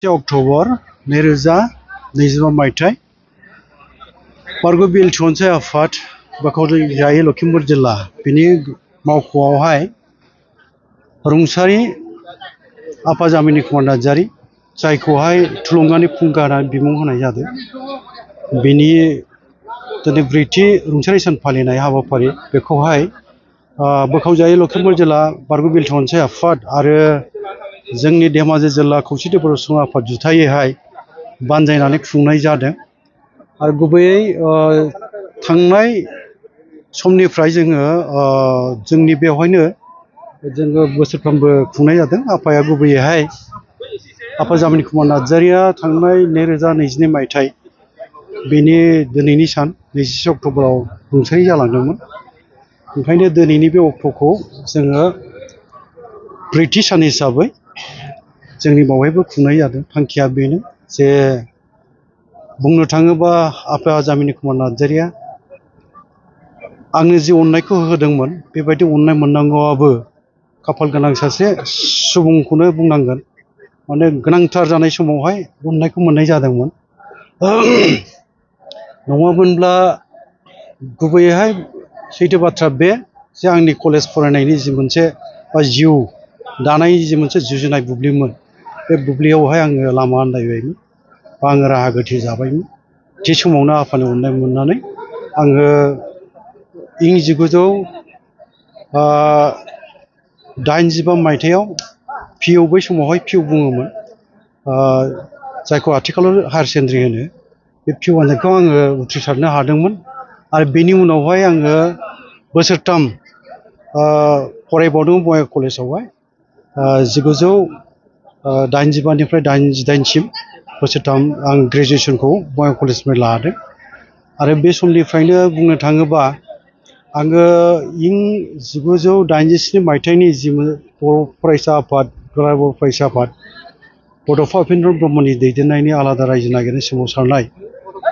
October 2025 मायथाइ बारग' बिल दिहुनथाय आफाद बाक्सायारि लखिमपुर जिल्ला बिनि मावख'आवहाय रुंसारि आफाजामिनि कुमार नार्जारि जायखौहाय थुलुंगानि फुंखा होननानै बिमुं होनाय जादों। बिनि दिनै ब्रैथि रुंसारि सान फालिनाय हाबाफारि बेखौहाय बाक्सायारि लखिमपुर जिल्ला बारग' बिल दिहुनथाय आफाद आरो जोंनि धेमाजि जिल्ला खौसेथि बर' सुबुं आफाद जुथायैहाय बानजायनानै खुंनाय जादों। आरो गुबैयै थांनाय समनिफ्राय जोंनि बेवहायनो जोङो बोसोरफ्रोमबो खुंनाय जादों। आफाया गुबैयैहाय आफाजामिनि कुमार नार्जारिया थांनाय 2022 मायथाइ बेनि दिनैनि सान 26 अक्ट'बराव रुंसारि जालांदोंमोन। ओंखायनो दिनैनि बे अक्ट'खौ जोङो ब्रैथि सान हिसाबै जोंनि बावहायबो खुंनाय जादों। थांखिया बेनो जे बुंनो थाङोबा आफाजामिनि कुमार नार्जारिया आंनो जि अननायखौ होदोंमोन बेबायदि अननाय मोननांगौआबो खाफाल गोनां सासे सुबुंखौनो बुंनांगोन। माने गोनांथार जानाय समावहाय अननायखौ मोननाय जादोंमोन। नङामोनब्ला गुबैयैहाय सैथो बाथ्रा बे जे आंनि कलेज फरायनायनि जि मोनसे बा जिउ दानायनि जि मोनसे जुजिनाय बुब्लिमोन बे बुब्लियावहाय आङो लामा आन्दायबायमोन बा आङो राहा गोथे जाबायमोन। थि समावनो आफानि अननाय मोननानै आङो इं 1985 मायथाइयाव पिइउ बै समावहाय पिइउ बुङोमोन, जायखौ आथिखालाव हायार सेकेन्डारि होनो। बे पिइउ आनजादखौ आङो उथ्रिसारनो हादोंमोन। आरो बेनि उनावहाय आङो बोसोरथाम फरायबावदों बङाइगाव कलेजावहाय 1985निफ्राय 88सिम बोसोरथाम आं ग्रेजुवेसनखौ बङाइगाव कलेजनिफ्राय लादों। आरो बे समनिफ्रायनो बुंनो थाङोबा आङो इं 1987 मायथाइनि जि बर' फरायसा आफाद दुलाराय बर' फरायसा आफाद बड'फा उपेन्द्र ब्रह्मनि दैदेननायनि आलादा रायजो नागिरनाय सोमावसारनाय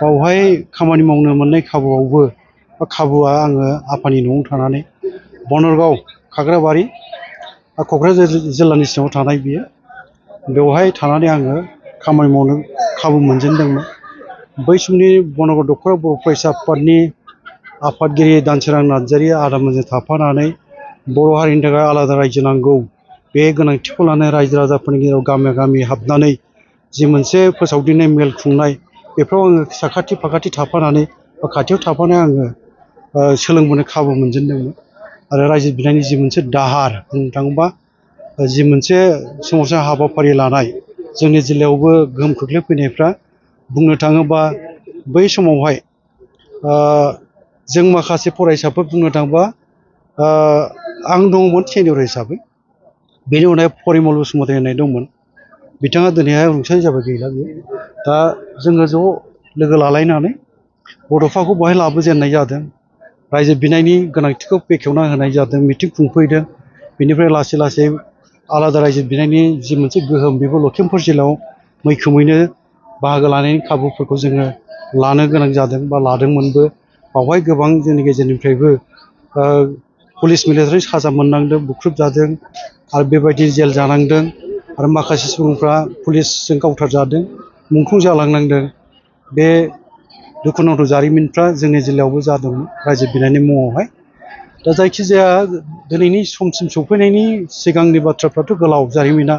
बावहाय खामानि मावनो मोननाय खाबुआवबो बा खाबुआ आङो आफानि न'आव थानानै बनरगाव खाग्राबारि क'क्राझार जिल्लानि सिङाव थानाय बियो बेवहाय थानानै आङो खामानि मावनो खाबु मोनजेनदोंमोन। बै समनि बनरगाव दख'रा बर' फरायसा आफादनि आफादगिरि दानसोरां नार्जारि आदामोनजों थाफानानै बर' हारिनि थाखाय आलादा रायजो नांगौ बे गोनांथिखौ लानानै रायजो राजाफोरनि गेजेराव गामि गामि हाबनानै जि मोनसे फोसावदिंनाय मेल खुंनाय बेफ्राव आङो साखाथि फाखाथि थाफानानै बा खाथियाव थाफानानै आङो सोलोंबोनो खाबु मोनजेनदोंमोन। आरो रायजो बिनायनि जि मोनसे दाहार बुंनो थाङोबा जि मोनसे सोमावसार हाबाफारि लानाय जोंनि जिल्लायावबो गोहोम खोख्लैफैनायफ्रा बुंनो थाङोबा बै समावहाय जों माखासे फरायसाफोर बुंनो थाङोबा आं दङमोन सेनियर हिसाबै। बेनि उनाव परिमल बसुमतारी होननाय दंमोन, बिथाङा दिनैहाय रुंसारि जाबाय, गैला बियो। दा जोङो ज' लोगो लालायनानै बड'फाखौ बहाय लाबोजेननाय जादों। रायजो बिनायनि गोनांथिखौ बेखेवना होनाय जादों, मिटिं खुंफैदों। बेनिफ्राय लासै लासै आलादा रायजो बिनायनि जि मोनसे गोहोम बेबो लखिमपुर जिल्लायाव मैखोमैनो बाहागो लानायनि खाबुफोरखौ जोङो लानो गोनां जादों बा लादोंमोनबो। बावहाय गोबां जोंनि गेजेरनिफ्रायबो पुलिस मिलिटारि साजा मोननांदों, बुख्रुबजादों आरो बेबायदि जेल जानांदों। आरो माखासे सुबुंफ्रा पुलिसजों गावथारजादों, मुंख्लं जालांनांदों। बे दुखुनांथाव जारिमिनफ्रा जोंनि जिल्लायावबो जादोंमोन रायजो बिनायनि मुङावहाय। दा जायखिजाया दिनैनि समसिम सफैनायनि सिगांनि बाथ्राफ्राथ' गोलाव जारिमिना,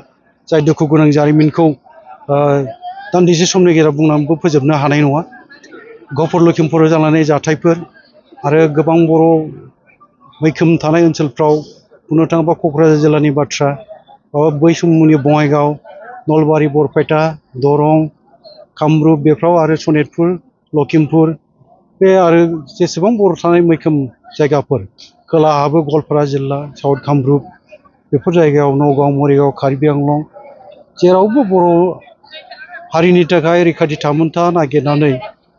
जाय दुखु गोनां जारिमिनखौ दान्दिसे समनि गेजेराव बुंनानैबो फोजोबनो हानाय नङा। गहपुर लखिमपुराव जालांनाय जाथायफोर आरो गोबां बर' मैखोम थानाय ओनसोलफ्राव बुंनो थाङोबा क'क्राझार जिल्लानि बाथ्रा, बै समनि बङाइगाव, नलबारि, बरपेटा, दरं, कामरुप बेफ्राव आरो सनितपुर, लखिमपुर बे आरो जेसेबां बर' थानाय मैखोम जायगाफोर, खोलाहाबो गवालपारा जिल्ला, साउथ कामरुप बेफोर जायगायाव नगाव, मरिगाव, कार्बि आंलं जेरावबो बर' हारिनि थाखाय रैखाथि थामोनथा नागिरनानै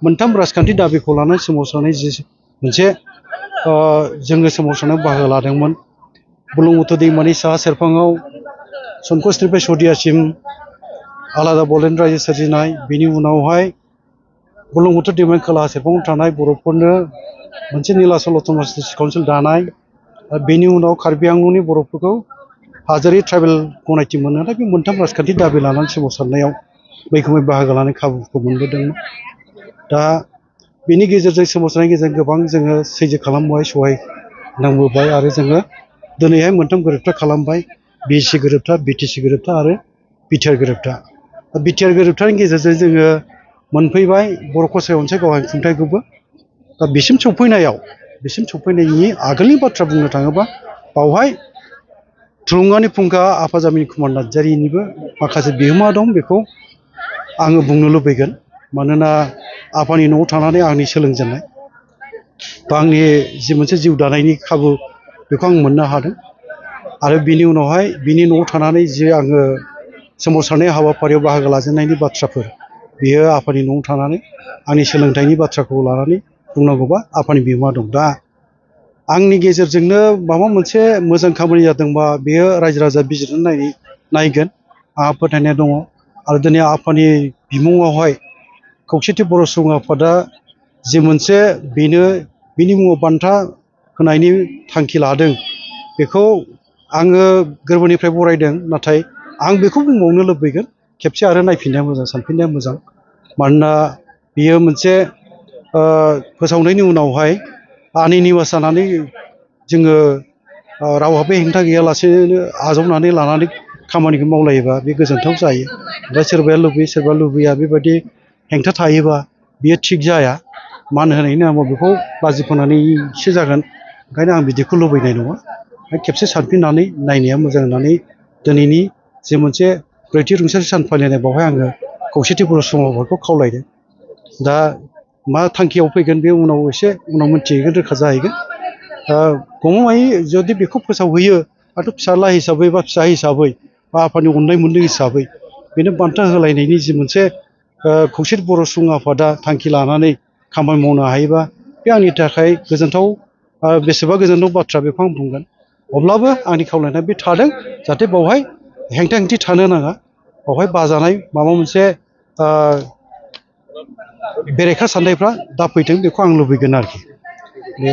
मोनथाम राजखान्थि दाबिखौ लानानै सोमावसारनाय जि मोनसे जोङो सोमावसारनायाव बाहागो लादोंमोन। बुरलुंबुथुर दैमानि साहा सेरफाङाव संकसनिफ्राय सदियासिम आलादा बड'लेण्ड रायजो सोरजिनाय, बिनि उनावहाय बुरलुंबुथुर दैमानि खोलाहा सेरफाङाव थानाय बर'फोरनो मोनसे नीलाचल अट'नमास काउन्सिल दानाय, बेनि उनाव कार्बि आंलंनि बर'फोरखौ हादोरारि ट्राइबेल गनायथि मोनहोनाय, बे मोनथाम राजखान्थि दाबि लानानै सोमावसारनायाव मैखोमै बाहागो लानाय खाबुखौ मोनबोदोंमोन। दा बेनि गेजेरजों सोमावसारनायनि गेजेरजों गोबां जोङो सैज्य खालामबाय, सहाय नांबोबाय आरो जोङो दिनैहाय मोनथाम गोरोबथा खालामबाय, बिएसि गोरोबथा, बिटिसि गोरोबथा आरो बिटिआर गोरोबथा। बिटिआर गोरोबथानि गेजेरजों जोङो मोनफैबाय बर' कसारि अनसाय गावहाय खुंथायखौबो। दा बिसिम सफैनायनि आगोलनि बाथ्रा बुंनो थाङोबा बावहाय थुलुंगानि फुंखा आफाजामिन कुमार नार्जारिनिबो माखासे बिहोमा दं, बेखौ आङो बुंनो लुबैगोन। मानोना आफानि न'आव थानानै आंनि सोलोंजेननाय बा आंनि जि मोनसे जिउ दानायनि खाबु बेखौ आं मोननो हादों। आरो बिनि उनावहाय बिनि न'आव थानानै जे आङो सोमावसारनाय हाबाफारियाव बाहागो लाजेननायनि बाथ्राफोर, बियो आफानि न'आव थानानै आंनि सोलोंथाइनि बाथ्राखौ लानानै बुंनांगौबा आफानि बिहोमा दं। दा आंनि गेजेरजोंनो माबा मोनसे मोजां खामानि जादोंबा बेयो रायजो राजा बिजिरनानै नायगोन, आंहा फोथायनाय दङ। आरो दिनै आफानि बिमुङावहाय खौसेथि बर' सुबुं आफादा जि मोनसे बिनि मुङाव बान्था होनायनि थांखि लादों, बेखौ आङो गोरबोनिफ्राय बरायदों। नाथाय आं बेखौ बुंबावनो लुबैगोन, खेबसे आरो नायफिननाया मोजां, सानफिननाया मोजां। मानोना बियो मोनसे फोसावनायनि उनावहाय आनै निबास जानानै जोङो रावहाबो हेंथा गैयालासेनो आजावनानै लानानै खामानिखौ मावलायोबा बे गोजोनथाव जायो। दा सोरबाया लुबैयो, सोरबा लुबैया, बेबायदि हेंथा थायोबा बियो थिग जाया। मान होनायनि नामाव बेखौ बाजि फोनानैसो जागोन। ओंखायनो आं बिदिखौ लुबैनाय नङा। खेबसे सानफिननानै नायनाया मोजां होननानै दिनैनि जे मोनसे ब्रैथि रुंसारि सान फालिनाय, बावहाय आङो खौसेथि बर' सुबुं आफादखौ खावलायदों। दा मा थांखियाव फैगोन बे उनाव मिथिहैगोन, रोखा जाहैगोन। गमामायै जुदि बेखौ फोसावहैयो, आरो फिसाला हिसाबै बा फिसा हिसाबै बा आफानि अननाय मोनदों हिसाबै बेनो बान्था होलायनायनि जि मोनसे खौसेथि बर' सुबुं आफादा थांखि लानानै खामानि मावनो हायोबा बे आंनि थाखाय गोजोनथाव, बेसेबा गोजोनथाव बाथ्रा, बेखौ आं बुंगोन। अब्लाबो आंनि खावलायनाया बे थादों, जाहाथे बावहाय हेंथा हेंथि थानो नाङा, बावहाय बाजानाय माबा मोनसे बेरेखा साननायफ्रा दा फैथों, बेखौ आं लुबैगोन आरोखि। बे